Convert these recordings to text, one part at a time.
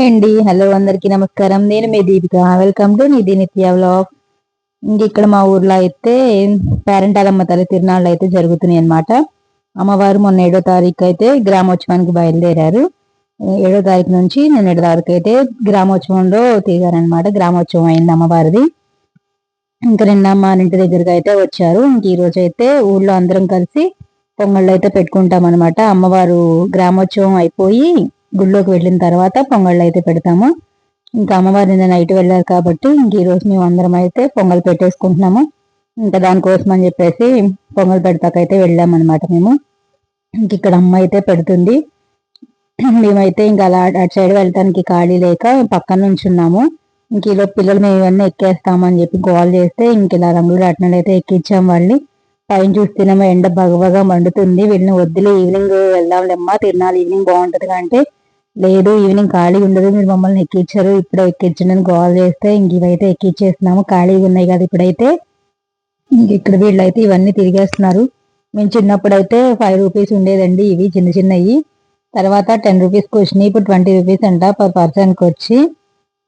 అండి హలో అందరికీ నమస్కారం. నేను మీ దీపిక. వెల్కమ్ టు నిధి నిత్య వ్లాగ్. ఇంక ఇక్కడ మా ఊర్లో అయితే పేరంటాలమ్మ తల్లి తిరునాళ్ళు అయితే జరుగుతున్నాయి అన్నమాట. అమ్మవారు మొన్న 7వ తారీఖు అయితే గ్రామోత్సవానికి బయలుదేరారు. 7వ తారీఖు నుంచి నిన్నటి తారీఖు అయితే గ్రామోత్సవంలో తిరిగారనమాట. గ్రామోత్సవం అయింది అమ్మవారిది. ఇంకా నిన్న మా ఇంటి దగ్గరికి అయితే వచ్చారు. ఇంక ఈ రోజు అయితే ఊళ్ళో అందరం కలిసి పొంగళ్ళు అయితే పెట్టుకుంటాం అనమాట. అమ్మవారు గ్రామోత్సవం అయిపోయి గుళ్ళోకి వెళ్ళిన తర్వాత పొంగళ్ళు అయితే పెడతాము. ఇంకా అమ్మవారి నిన్న నైట్ వెళ్ళారు కాబట్టి ఇంక ఈ రోజు మేము అందరం అయితే పొంగల్ పెట్టేసుకుంటున్నాము. ఇంకా దానికోసం అని చెప్పేసి పొంగల్ పెడతాకైతే వెళ్ళామన్నమాట మేము. ఇంక ఇక్కడ అమ్మ అయితే పెడుతుంది. మేమైతే ఇంకా అలా అటు సైడ్ వెళ్ళటానికి ఖాళీ లేక పక్కన నుంచి ఉన్నాము. ఇంక ఈలో పిల్లలు మేము ఇవన్నీ ఎక్కేస్తామని చెప్పి గోల్ చేస్తే ఇంక ఇలా రంగులు రాట్నాలు అయితే ఎక్కించాం వాళ్ళని. పైన చూస్తేనేమో ఎండ బగబగా మండుతుంది. వీళ్ళని వద్దులే ఈవినింగ్ వెళ్దాంలేమ్మా తిరునాళ్ళు ఈవినింగ్ బాగుంటది అంటే లేదు ఈవినింగ్ ఖాళీ ఉండదు మీరు మమ్మల్ని ఎక్కించారు ఇప్పుడే ఎక్కించండి అని గోల్ చేస్తే ఇంక ఇవైతే ఎక్కించేస్తున్నాము. ఖాళీగా ఉన్నాయి కదా ఇప్పుడైతే. ఇంక ఇక్కడ వీళ్ళైతే ఇవన్నీ తిరిగేస్తున్నారు. మేము చిన్నప్పుడు అయితే 5 రూపీస్ ఉండేదండి ఇవి చిన్న చిన్నవి. తర్వాత 10 రూపీస్కి వచ్చినాయి. ఇప్పుడు 20 రూపీస్ అంట పర్ పర్సన్కి వచ్చి.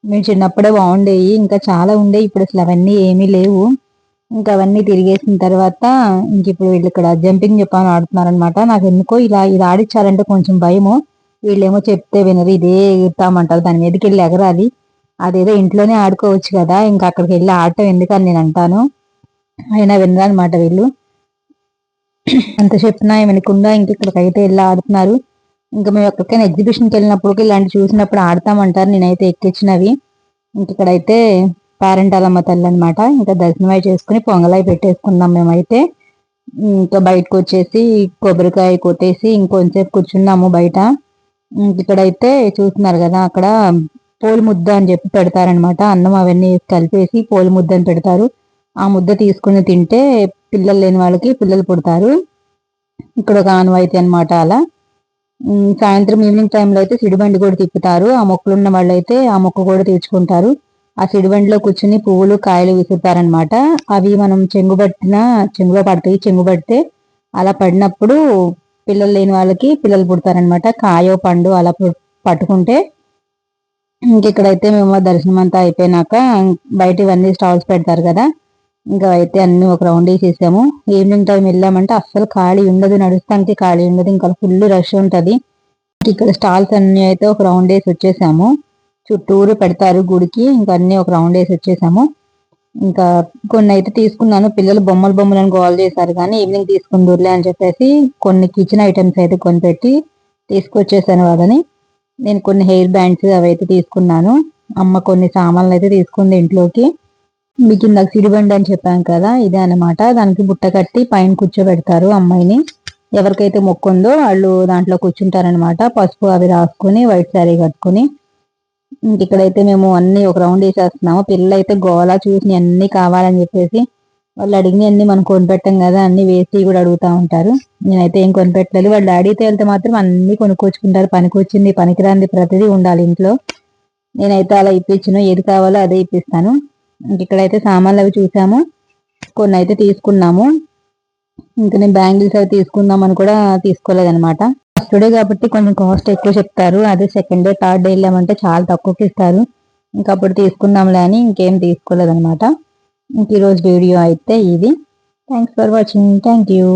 మేము చిన్నప్పుడే బాగుండేవి. ఇంకా చాలా ఉండేవి. ఇప్పుడు అసలు అవన్నీ ఏమీ లేవు. ఇంకా అవన్నీ తిరిగేసిన తర్వాత ఇంక ఇప్పుడు వీళ్ళు ఇక్కడ జంపింగ్ చెప్పని ఆడుతున్నారు అనమాట. నాకు ఎందుకో ఇలా ఇది ఆడించాలంటే కొంచెం భయము. వీళ్ళేమో చెప్తే వినరు. ఇదే ఎగురుతామంటారు. దాని మీదకి వెళ్ళి ఎగరాలి. అదేదో ఇంట్లోనే ఆడుకోవచ్చు కదా ఇంకా అక్కడికి వెళ్ళి ఆడటం ఎందుకని నేను అంటాను. అయినా వినరనమాట వీళ్ళు. అంత చెప్పినా వినకుండా ఇంక ఇక్కడికైతే వెళ్ళి ఆడుతున్నారు. ఇంకా మేము ఎక్కడికైనా ఎగ్జిబిషన్కి వెళ్ళినప్పుడు ఇలాంటి చూసినప్పుడు ఆడతామంటారు. నేనైతే ఎక్కించినవి. ఇంక ఇక్కడైతే పేరంటాలమ్మ తల్లి అనమాట. ఇంకా దర్శనమై చేసుకుని పొంగలై పెట్టేసుకున్నాం మేమైతే. ఇంకా బయటకు వచ్చేసి కొబ్బరికాయ కొట్టేసి ఇంకొంచెంసేపు కూర్చున్నాము బయట. ఇక్కడైతే చూస్తున్నారు కదా అక్కడ పోలి ముద్ద అని చెప్పి పెడతారనమాట. అన్నం అవన్నీ కలిపేసి పోలి ముద్ద అని పెడతారు. ఆ ముద్ద తీసుకుని తింటే పిల్లలు లేని వాళ్ళకి పిల్లలు పుడతారు. ఇక్కడ ఒక ఆనవాయితీ అనమాట. అలా సాయంత్రం ఈవినింగ్ టైంలో అయితే సిడిబండి కూడా తిప్పుతారు. ఆ మొక్కలు ఉన్న వాళ్ళు అయితే ఆ మొక్క కూడా తీర్చుకుంటారు. ఆ సిడిబండిలో కూర్చుని పువ్వులు కాయలు విసురుతారనమాట. అవి మనం చెంగులో పడతాయి. చెంగు పడితే అలా పడినప్పుడు పిల్లలు లేని వాళ్ళకి పిల్లలు పుడతారనమాట. కాయో పండు అలా పట్టుకుంటే. ఇంక ఇక్కడైతే మేము దర్శనం అంతా అయిపోయినాక బయట ఇవన్నీ స్టాల్స్ పెడతారు కదా ఇంకా అయితే అన్ని ఒక రౌండ్ వేసేసాము. ఈవినింగ్ టైం వెళ్ళామంటే అస్సలు ఖాళీ ఉండదు. నడుస్తానికి ఖాళీ ఉండదు. ఇంకా ఫుల్ రష్ ఉంటది. ఇక్కడ స్టాల్స్ అన్ని అయితే ఒక రౌండ్ వేసి వచ్చేసాము. చుట్టూరు పెడతారు గుడికి. ఇంకా అన్ని ఒక రౌండ్ వేసి వచ్చేసాము. ఇంకా కొన్ని అయితే తీసుకున్నాను. పిల్లలు బొమ్మలు అని గోల్ చేశారు కానీ ఈవినింగ్ తీసుకుందూరులే అని చెప్పేసి కొన్ని కిచెన్ ఐటమ్స్ అయితే కొనిపెట్టి తీసుకొచ్చేసాను వాళ్ళని. నేను కొన్ని హెయిర్ బ్యాండ్స్ అవి అయితే తీసుకున్నాను. అమ్మ కొన్ని సామాన్లు అయితే తీసుకుంది ఇంట్లోకి. మీకు ఇందాక సిడిబండి అని చెప్పాను కదా ఇదే అనమాట. దానికి బుట్ట కట్టి పైన కూర్చోబెడతారు అమ్మాయిని. ఎవరికైతే మొక్కుందో వాళ్ళు దాంట్లో కూర్చుంటారనమాట. పసుపు అవి రాసుకుని వైట్ శారీ కట్టుకుని. ఇక్కడైతే మేము అన్ని ఒక రౌండ్ వేసేస్తున్నాము. పిల్లలు అయితే గోలా చూసి అన్ని కావాలని చెప్పేసి వాళ్ళు అడిగిన అన్ని మనం కొనిపెట్టాం కదా అన్ని వేసి కూడా అడుగుతా ఉంటారు. నేనైతే ఏం కొనిపెట్టలేదు. వాళ్ళు డాడీతో వెళ్తే మాత్రం అన్ని కొనుక్కొచ్చుకుంటారు. పనికొచ్చింది పనికిరాంది ప్రతిదీ ఉండాలి ఇంట్లో. నేనైతే అలా ఇప్పించను. ఏది కావాలో అదే ఇప్పిస్తాను. ఇక్కడైతే సామాన్లు అవి చూసాము. కొన్ని అయితే తీసుకున్నాము. ఇంకా నేను బ్యాంగిల్స్ అవి తీసుకుందాం అని కూడా తీసుకోలేదనమాట. ఫస్ట్ డే కాబట్టి కొంచెం కాస్ట్ ఎక్కువ చెప్తారు. అదే సెకండ్ డే థర్డ్ డే వెళ్ళామంటే చాలా తక్కువకి ఇస్తారు. ఇంకా అప్పుడు తీసుకుందాంలే అని ఇంకేం తీసుకోలేదనమాట. ఇంక ఈరోజు వీడియో అయితే ఇది. Thanks for watching. Thank you.